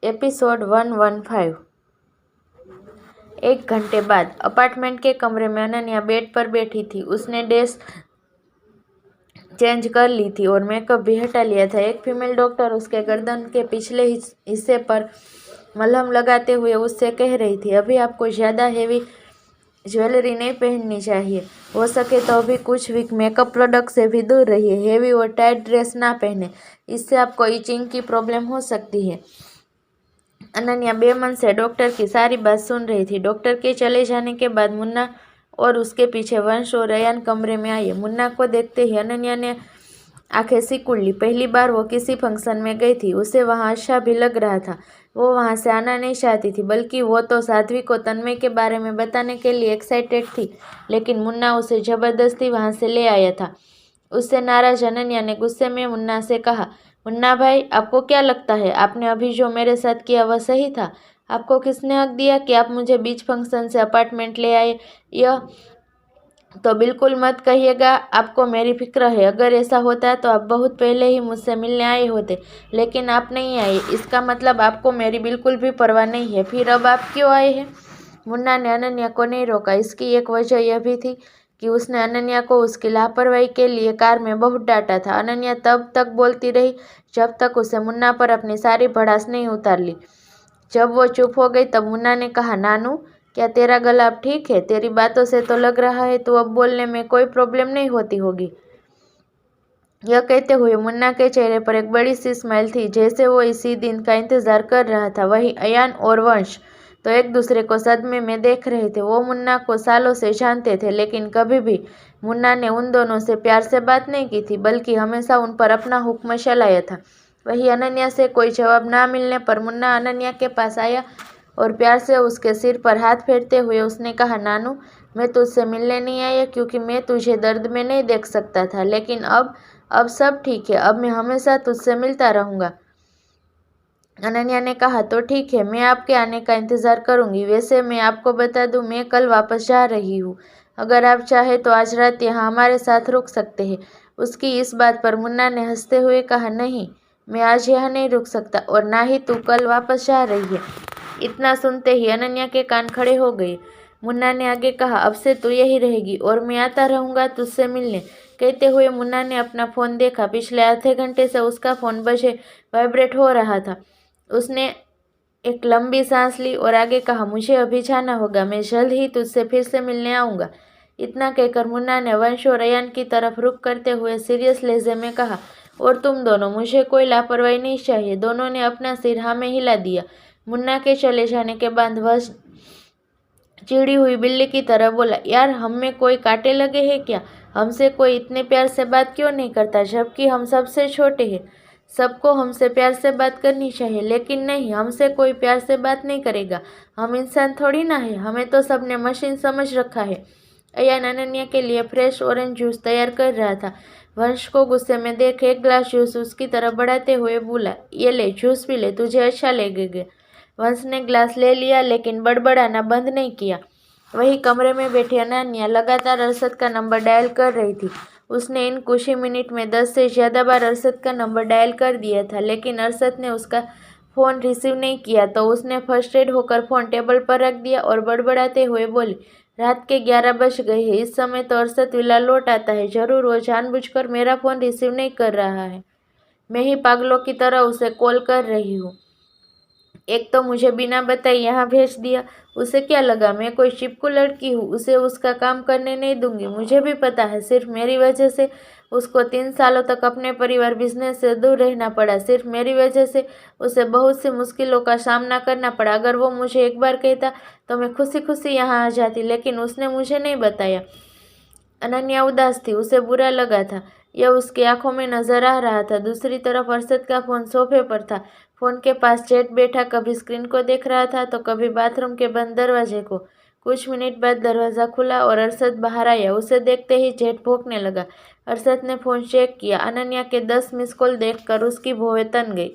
Episode 115। 1 घंटे बाद apartment के कमरे में अनन्या बेड पर बैठी थी। उसने ड्रेस चेंज कर ली थी और मेकअप भी हटा लिया था। एक फीमेल डॉक्टर उसके गर्दन के पिछले हिस्से पर मलहम लगाते हुए उससे कह रही थी, अभी आपको ज़्यादा हेवी ज्वेलरी नहीं पहननी चाहिए। हो सके तो अभी कुछ वीक मेकअप प्रोडक्ट से भी दूर रहिए। हेवी और टाइट ड्रेस ना पहने, इससे आपको इचिंग की प्रॉब्लम हो सकती है। अनन्या बेमन से डॉक्टर की सारी बात सुन रही थी। डॉक्टर के चले जाने के बाद मुन्ना और उसके पीछे वंश और अयान कमरे में आए। मुन्ना को देखते ही अनन्या ने आंखें सिकुड़ ली। पहली बार वो किसी फंक्शन में गई थी। उसे वहाँ अच्छा भी लग रहा था। वो वहाँ से आना नहीं चाहती थी, बल्कि वो तो साध्वी को तन्मय के बारे में बताने के लिए एक्साइटेड थी, लेकिन मुन्ना उसे जबरदस्ती वहाँ से ले आया था। उससे नाराज अनन्या ने गुस्से में मुन्ना से कहा, मुन्ना भाई, आपको क्या लगता है आपने अभी जो मेरे साथ किया वह सही था? आपको किसने हक दिया कि आप मुझे बीच फंक्शन से अपार्टमेंट ले आए? यह तो बिल्कुल मत कहिएगा। आपको मेरी फिक्र है। अगर ऐसा होता तो आप बहुत पहले ही मुझसे मिलने आए होते, लेकिन आप नहीं आए। इसका मतलब आपको मेरी बिल्कुल भी परवाह नहीं है। फिर अब आप क्यों आए हैं? मुन्ना ने अनन्या को नहीं रोका। इसकी एक वजह यह भी थी कि उसने अनन्या को उसकी लापरवाही के लिए कार में बहुत डांटा था। अनन्या तब तक बोलती रही जब तक उसे मुन्ना पर अपनी सारी भड़ास नहीं उतार ली। जब वो चुप हो गई तब मुन्ना ने कहा, नानू, क्या तेरा गला अब ठीक है? तेरी बातों से तो लग रहा है तो अब बोलने में कोई प्रॉब्लम नहीं होती होगी। यह कहते हुए मुन्ना के चेहरे पर एक बड़ी सी स्माइल थी, जैसे वो इसी दिन का इंतजार कर रहा था। वहीं अयान और वंश तो एक दूसरे को सदमे में देख रहे थे। वो मुन्ना को सालों से जानते थे, लेकिन कभी भी मुन्ना ने उन दोनों से प्यार से बात नहीं की थी, बल्कि हमेशा उन पर अपना हुक्म चलाया था। वहीं अनन्या से कोई जवाब ना मिलने पर मुन्ना अनन्या के पास आया और प्यार से उसके सिर पर हाथ फेरते हुए उसने कहा, नानू, मैं तुझसे मिलने नहीं आया क्योंकि मैं तुझे दर्द में नहीं देख सकता था, लेकिन अब सब ठीक है। अब मैं हमेशा तुझसे मिलता रहूँगा। अनन्या ने कहा, तो ठीक है, मैं आपके आने का इंतज़ार करूँगी। वैसे मैं आपको बता दूँ, मैं कल वापस जा रही हूँ। अगर आप चाहें तो आज रात यहाँ हमारे साथ रुक सकते हैं। उसकी इस बात पर मुन्ना ने हंसते हुए कहा, नहीं, मैं आज यहाँ नहीं रुक सकता और ना ही तू कल वापस जा रही है। इतना सुनते ही अनन्या के कान खड़े हो गए। मुन्ना ने आगे कहा, अब से तू यही रहेगी और मैं आता रहूँगा तुझसे मिलने। कहते हुए मुन्ना ने अपना फ़ोन देखा। पिछले आधे घंटे से उसका फ़ोन बजे वाइब्रेट हो रहा था। उसने एक लंबी सांस ली और आगे कहा, मुझे अभी जाना होगा, मैं जल्द ही तुझसे फिर से मिलने आऊँगा। इतना कहकर मुन्ना ने वंश और अयान की तरफ रुख करते हुए सीरियस लहजे में कहा, और तुम दोनों, मुझे कोई लापरवाही नहीं चाहिए। दोनों ने अपना सिर हाँ में हिला दिया। मुन्ना के चले जाने के बाद वह चिड़ी हुई बिल्ली की तरह बोला, यार, हम में कोई कांटे लगे हैं क्या? हमसे कोई इतने प्यार से बात क्यों नहीं करता, जबकि हम सबसे छोटे हैं? सबको हमसे प्यार से बात करनी चाहिए, लेकिन नहीं, हमसे कोई प्यार से बात नहीं करेगा। हम इंसान थोड़ी ना है, हमें तो सबने मशीन समझ रखा है। अयान अनन्या के लिए फ्रेश ऑरेंज जूस तैयार कर रहा था। वंश को गुस्से में देख एक ग्लास जूस उसकी तरफ बढ़ाते हुए बोला, ये ले, जूस पी ले, तुझे अच्छा लगेगा। वंश ने ग्लास ले लिया, लेकिन बड़बड़ाना बंद नहीं किया। वही कमरे में बैठी अनन्या लगातार अरशद का नंबर डायल कर रही थी। उसने इन कुछ ही मिनट में 10 से ज़्यादा बार अरशद का नंबर डायल कर दिया था, लेकिन अरशद ने उसका फ़ोन रिसीव नहीं किया। तो उसने फ्रस्ट्रेट होकर फ़ोन टेबल पर रख दिया और बड़बड़ाते हुए बोली, रात के 11 बज गए हैं। इस समय तो अरशद विला लौट आता है। ज़रूर वो जानबूझकर मेरा फ़ोन रिसीव नहीं कर रहा है। मैं ही पागलों की तरह उसे कॉल कर रही हूँ। एक तो मुझे बिना बताए यहाँ भेज दिया। उसे क्या लगा मैं कोई चिपकू लड़की हूँ? उसे उसका काम करने नहीं दूंगी। मुझे भी पता है सिर्फ मेरी वजह से उसको 3 सालों तक अपने परिवार बिजनेस से दूर रहना पड़ा। सिर्फ मेरी वजह से उसे बहुत सी मुश्किलों का सामना करना पड़ा। अगर वो मुझे एक बार कहता तो मैं खुशी खुशी यहाँ आ जाती, लेकिन उसने मुझे नहीं बताया। अनन्या उदास थी। उसे बुरा लगा था। यह उसकी आंखों में नजर आ रहा था। दूसरी तरफ अरशद का फ़ोन सोफे पर था। फ़ोन के पास जेठ बैठा कभी स्क्रीन को देख रहा था तो कभी बाथरूम के बंद दरवाजे को। कुछ मिनट बाद दरवाज़ा खुला और अरशद बाहर आया। उसे देखते ही जेठ भौंकने लगा। अरशद ने फ़ोन चेक किया। अनन्या के 10 मिस कॉल देखकर उसकी भौहें तन गई।